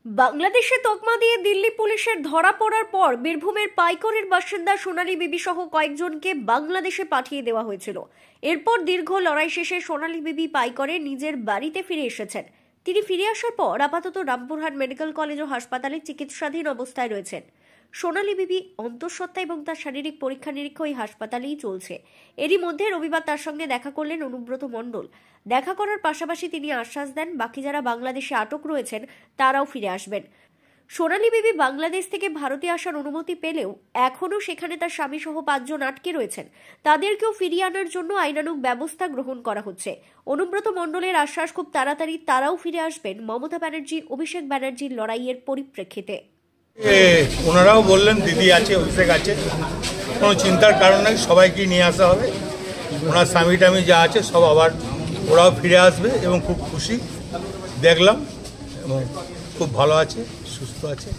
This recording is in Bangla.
বাংলাদেশে তকমা দিয়ে দিল্লি পুলিশের ধরা পড়ার পর বীরভূমের পাইকরের বাসিন্দা সোনালী বিবি সহ কয়েকজনকে বাংলাদেশে পাঠিয়ে দেওয়া হয়েছিল। এরপর দীর্ঘ লড়াই শেষে সোনালী বিবি পাইকরে নিজের বাড়িতে ফিরে এসেছেন। তিনি ফিরে আসার পর আপাতত রামপুরহাট মেডিকেল কলেজ ও হাসপাতালে চিকিৎসাধীন অবস্থায় রয়েছেন। সোনালী বিবি অন্তঃসত্ত্বা এবং তার শারীরিক পরীক্ষা নিরীক্ষা ওই হাসপাতালেই চলছে। এরই মধ্যে রবিবার তার সঙ্গে দেখা করলেন অনুব্রত মণ্ডল। দেখা করার পাশাপাশি তিনি আশ্বাস দেন বাকি যারা বাংলাদেশে আটক রয়েছেন তারাও ফিরে আসবেন। সোনালী বিবি বাংলাদেশ থেকে ভারতে আসার অনুমতি পেলেও এখনও সেখানে তার স্বামী সহ 5 জন আটকে রয়েছেন। তাদেরকেও ফিরিয়ে আনার জন্য আইনানুগ ব্যবস্থা গ্রহণ করা হচ্ছে। অনুব্রত মণ্ডলের আশ্বাস, খুব তাড়াতাড়ি তারাও ফিরে আসবেন মমতা ব্যানার্জি অভিষেক ব্যানার্জির লড়াইয়ের পরিপ্রেক্ষিতে। ওনারাও বললেন দিদি আছে, অভিষেক আছে, কোনো চিন্তার কারণ নেই, সবাইকে নিয়ে আসা হবে। ওনার স্বামী টামি যা আছে সব আবার ওরাও ফিরে আসবে এবং খুব খুশি দেখলাম এবং খুব ভালো আছে, সুস্থ আছে।